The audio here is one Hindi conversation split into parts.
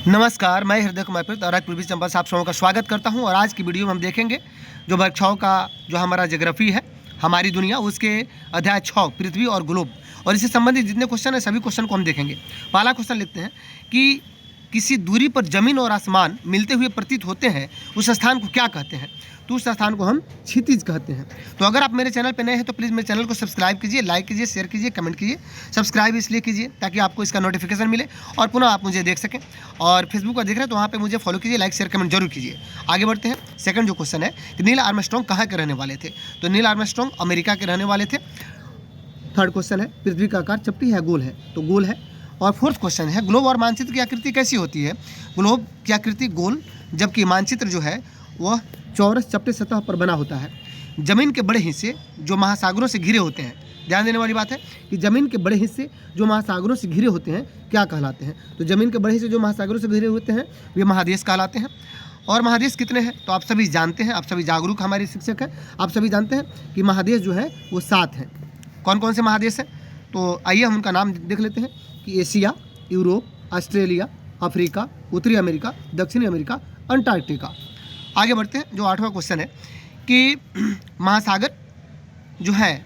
नमस्कार, मैं हृदय कुमार प्रीत और आज पूर्वी चंपारण से आप सबों का स्वागत करता हूं। और आज की वीडियो में हम देखेंगे जो वर्कशॉप का जो हमारा ज्योग्राफी है, हमारी दुनिया, उसके अध्याय 6 पृथ्वी और ग्लोब, और इससे संबंधित जितने क्वेश्चन हैं सभी क्वेश्चन को हम देखेंगे। पहला क्वेश्चन लिखते हैं कि किसी दूरी पर जमीन और आसमान मिलते हुए प्रतीत होते हैं, उस स्थान को क्या कहते हैं? तो उस स्थान को हम क्षितिज कहते हैं। तो अगर आप मेरे चैनल पर नए हैं तो प्लीज़ मेरे चैनल को सब्सक्राइब कीजिए, लाइक कीजिए, शेयर कीजिए, कमेंट कीजिए। सब्सक्राइब इसलिए कीजिए ताकि आपको इसका नोटिफिकेशन मिले और पुनः आप मुझे देख सकें। और फेसबुक पर देख रहे हैं तो वहाँ पे मुझे फॉलो कीजिए, लाइक शेयर कमेंट जरूर कीजिए। आगे बढ़ते हैं। सेकंड जो क्वेश्चन है कि नील आर्मस्ट्रॉन्ग कहाँ के रहने वाले थे? तो नील आर्मस्ट्रॉन्ग अमेरिका के रहने वाले थे। थर्ड क्वेश्चन है पृथ्वी का आकार चपटी है गोल है? तो गोल है। और फोर्थ क्वेश्चन है ग्लोब और मानचित्र की आकृति कैसी होती है? ग्लोब की आकृति गोल, जबकि मानचित्र जो है वह चौरस चपटे सतह पर बना होता है। जमीन के बड़े हिस्से जो महासागरों से घिरे होते हैं, ध्यान देने वाली बात है कि जमीन के बड़े हिस्से जो महासागरों से घिरे होते हैं क्या कहलाते हैं? तो जमीन के बड़े हिस्से जो महासागरों से घिरे होते हैं वे महादेश कहलाते हैं। और महादेश कितने हैं? तो आप सभी जानते हैं, आप सभी जागरूक हमारे शिक्षक हैं, आप सभी जानते हैं कि महादेश जो है वो 7 हैं। कौन कौन से महादेश हैं? तो आइए हम उनका नाम देख लेते हैं कि एशिया, यूरोप, ऑस्ट्रेलिया, अफ्रीका, उत्तरी अमेरिका, दक्षिणी अमेरिका, अंटार्कटिका। आगे बढ़ते हैं। जो 8वां क्वेश्चन है कि महासागर जो है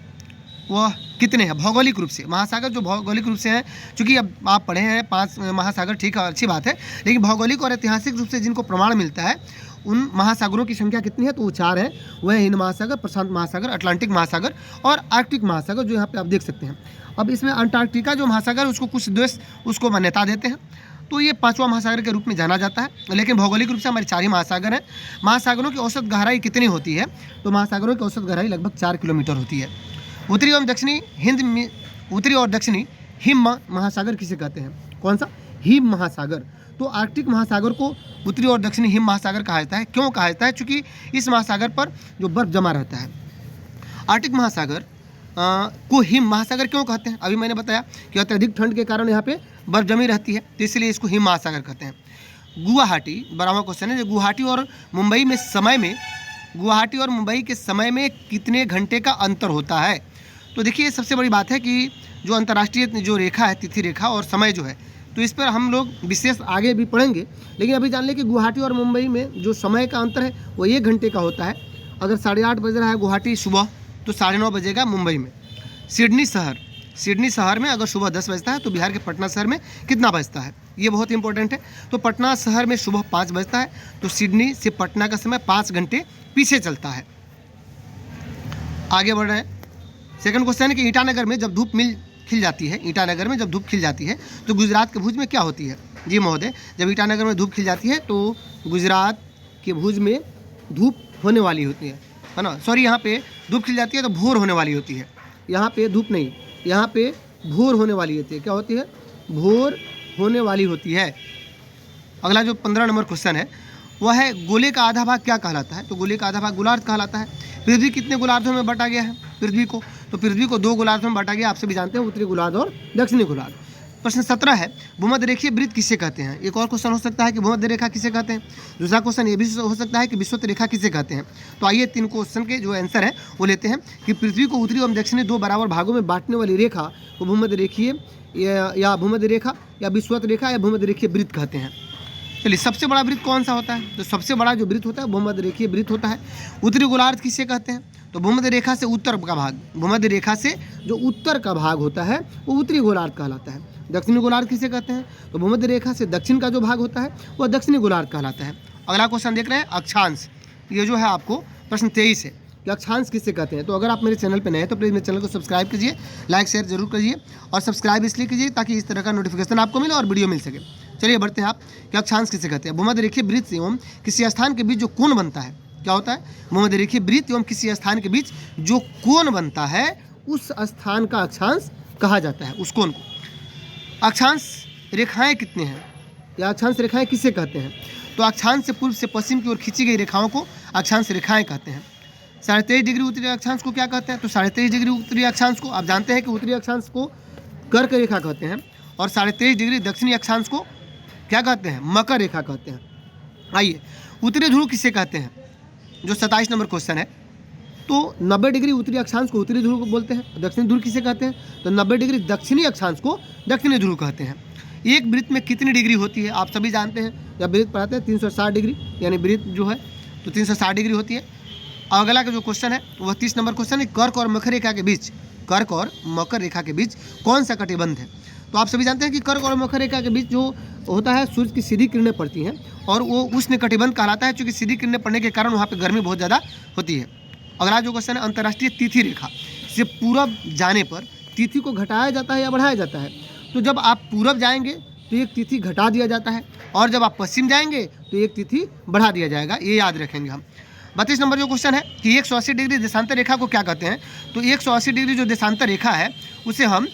वह कितने हैं भौगोलिक रूप से? महासागर जो भौगोलिक रूप से हैं, चूँकि अब आप पढ़े हैं 5 महासागर, ठीक है, अच्छी बात है, लेकिन भौगोलिक और ऐतिहासिक रूप से जिनको प्रमाण मिलता है उन महासागरों की संख्या कितनी है? तो वो 4 हैं। वह हिंद महासागर, प्रशांत महासागर, अटलांटिक महासागर और आर्कटिक महासागर, जो यहाँ पे आप देख सकते हैं। अब इसमें अंटार्कटिका जो महासागर उसको कुछ देश उसको मान्यता देते हैं, तो ये 5वां महासागर के रूप में जाना जाता है। लेकिन भौगोलिक रूप से हमारे 4 ही महासागर हैं। महासागरों की औसत गहराई कितनी होती है? तो महासागरों की औसत गहराई लगभग 4 किलोमीटर होती है। उत्तरी और दक्षिणी उत्तरी और दक्षिणी हिम महासागर किसे कहते हैं? कौन सा? हिम महासागर। तो आर्कटिक महासागर को उत्तरी और दक्षिणी हिम महासागर कहा जाता है। क्यों कहा जाता है? चूँकि इस महासागर पर जो बर्फ जमा रहता है। आर्कटिक महासागर को हिम महासागर क्यों कहते हैं? अभी मैंने बताया कि अत्यधिक ठंड के कारण यहाँ पे बर्फ जमी रहती है, तो इसलिए इसको हिम महासागर कहते हैं। गुवाहाटी, 12वां क्वेश्चन है, गुवाहाटी और मुंबई के समय में कितने घंटे का अंतर होता है? तो देखिए सबसे बड़ी बात है कि जो अंतर्राष्ट्रीय जो रेखा है, तिथि रेखा और समय जो है, तो इस पर हम लोग विशेष आगे भी पढ़ेंगे। लेकिन अभी जान लें कि गुवाहाटी और मुंबई में जो समय का अंतर है वो 1 घंटे का होता है। अगर 8:30 बज रहा है गुवाहाटी सुबह, तो 9:30 बजेगा मुंबई में। सिडनी शहर में अगर सुबह 10 बजता है तो बिहार के पटना शहर में कितना बजता है? ये बहुत इंपॉर्टेंट है। तो पटना शहर में सुबह 5 बजता है, तो सिडनी से पटना का समय 5 घंटे पीछे चलता है। आगे बढ़ रहे हैं। सेकंड क्वेश्चन है कि ईटानगर में जब धूप खिल जाती है तो गुजरात के भुज में क्या होती है? जी महोदय, जब ईटानगर में धूप खिल जाती है तो गुजरात के भुज में धूप होने वाली होती है ना? सॉरी, यहाँ पे धूप खिल जाती है तो भोर होने वाली होती है। यहाँ पे धूप नहीं, यहाँ पे भोर होने वाली होती है। क्या होती है? भोर होने वाली होती है। अगला जो 15 नंबर क्वेश्चन है वह है गोले का आधा भाग क्या कहलाता है? तो गोले का आधा भाग गोलार्ध कहलाता है। पृथ्वी कितने गोलार्धों में बांटा गया है? पृथ्वी को 2 गोलार्धों में बांटा गया। आपसे भी जानते हैं, उत्तरी गोलार्ध और दक्षिणी गोलार्ध। प्रश्न 17 है भूमध्य रेखीय वृत्त किसे कहते हैं? एक और क्वेश्चन हो सकता है कि भूमध्य रेखा किसे कहते हैं। दूसरा क्वेश्चन ये भी हो सकता है कि विषुवत रेखा किसे कहते हैं। तो आइए 3 क्वेश्चन के जो आंसर है वो लेते हैं कि पृथ्वी को उत्तरी एवं दक्षिणी 2 बराबर भागों में बांटने वाली रेखा को भूमध्य रेखीय या भूमध्य रेखा या विषुवत रेखा या भूमध्य रेखीय वृत्त कहते हैं। चलिए, सबसे बड़ा वृत्त कौन सा होता है? तो सबसे बड़ा जो वृत्त होता है भूमध्य रेखीय वृत्त होता है। उत्तरी गोलार्ध किसे कहते हैं? तो भूमध्य रेखा से उत्तर का भाग, भूमध्य रेखा से जो उत्तर का भाग होता है वो उत्तरी गोलार्ध कहलाता है। दक्षिणी गोलार्ध किसे कहते हैं? तो भूमध्य रेखा से दक्षिण का जो भाग होता है वह दक्षिणी गोलार्ध कहलाता है। अगला क्वेश्चन देख रहे हैं अक्षांश। ये जो है आपको प्रश्न 23 है कि अक्षांश किसे कहते हैं। तो अगर आप मेरे चैनल पर नए हैं तो प्लीज़ मेरे चैनल को सब्सक्राइब कीजिए, लाइक शेयर जरूर कीजिए। और सब्सक्राइब इसलिए कीजिए ताकि इस तरह का नोटिफिकेशन आपको मिले और वीडियो मिल सके। चलिए बढ़ते हैं आप कि अक्षांश किसे कहते हैं। भूमध्य रेखीय वृत्त एवं किसी स्थान के बीच जो कोण बनता है, क्या होता है? भूमध्य रेखीय वृत्त एवं किसी स्थान के बीच जो कोण बनता है उस स्थान का अक्षांश कहा जाता है। उस कोण को। अक्षांश रेखाएं कितने हैं या अक्षांश रेखाएं किसे कहते हैं? तो अक्षांश से पूर्व से पश्चिम की ओर खींची गई रेखाओं को अक्षांश रेखाएं कहते हैं। 23.5 डिग्री उत्तरी अक्षांश को क्या कहते हैं? तो 23.5 डिग्री उत्तरी अक्षांश को आप जानते हैं कि उत्तरी अक्षांश को कर्क रेखा कहते हैं और 23.5 डिग्री दक्षिणी अक्षांश को क्या कहते हैं? मकर रेखा कहते हैं। आइए, उत्तरी ध्रुव किसे कहते हैं? जो 27 नंबर क्वेश्चन है, तो 90 डिग्री उत्तरी अक्षांश को उत्तरी ध्रुव को बोलते हैं। दक्षिणी ध्रुव किसे कहते हैं? तो 90 डिग्री दक्षिणी अक्षांश को दक्षिणी ध्रुव कहते हैं। एक वृत्त में कितनी डिग्री होती है? आप सभी जानते हैं, जब वृत्त पढ़ाते हैं 360 डिग्री, यानी वृत्त जो है तो 360 डिग्री होती है। अगला का जो क्वेश्चन है वह 30 नंबर क्वेश्चन है, कर्क और मकर रेखा के बीच, कर्क और मकर रेखा के बीच कौन सा कटिबंध है? तो आप सभी जानते हैं कि कर्क और मकर रेखा के बीच जो होता है सूर्य की सीधी किरणें पड़ती हैं और वो उष्ण कटिबंध कहलाता है, क्योंकि सीधी किरणें पड़ने के कारण वहाँ पे गर्मी बहुत ज़्यादा होती है। अगला जो क्वेश्चन है, अंतर्राष्ट्रीय तिथि रेखा से पूरब जाने पर तिथि को घटाया जाता है या बढ़ाया जाता है? तो जब आप पूरब जाएंगे तो एक तिथि घटा दिया जाता है, और जब आप पश्चिम जाएंगे तो एक तिथि बढ़ा दिया जाएगा, ये याद रखेंगे हम। 32 नंबर जो क्वेश्चन है कि 180 डिग्री देशांतर रेखा को क्या कहते हैं? तो 180 डिग्री जो देशांतर रेखा है उसे हम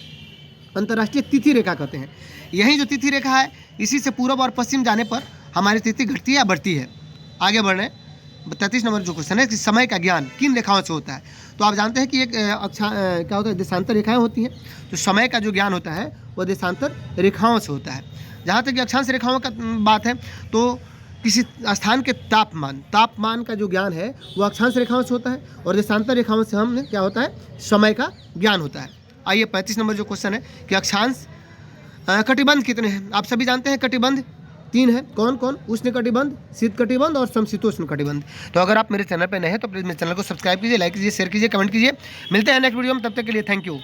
अंतर्राष्ट्रीय तिथि रेखा कहते हैं। यही जो तिथि रेखा है, इसी से पूरब और पश्चिम जाने पर हमारी तिथि घटती है या बढ़ती है? आगे बढ़ रहे हैं। 33 नंबर जो क्वेश्चन है कि समय का ज्ञान किन रेखाओं से होता है? तो आप जानते हैं कि एक क्या होता है, देशांतर रेखाएं होती हैं। तो समय का जो ज्ञान होता है वह देशांतर रेखाओं से होता है। जहाँ तक कि अक्षांश रेखाओं का बात है, तो किसी स्थान के तापमान का जो ज्ञान है वो अक्षांश रेखाओं से होता है, और देशांतर रेखाओं से हमें क्या होता है, समय का ज्ञान होता है। आइए 35 नंबर जो क्वेश्चन है कि अक्षांश कटिबंध कितने हैं? आप सभी जानते हैं कटिबंध 3 है। कौन कौन? उष्ण कटिबंध, शीत कटिबंध और समशीतोष्ण कटिबंध। तो अगर आप मेरे चैनल पर नए हैं तो प्लीज़ मेरे चैनल को सब्सक्राइब कीजिए, लाइक कीजिए, शेयर कीजिए, कमेंट कीजिए। मिलते हैं नेक्स्ट वीडियो में, तब तक के लिए थैंक यू।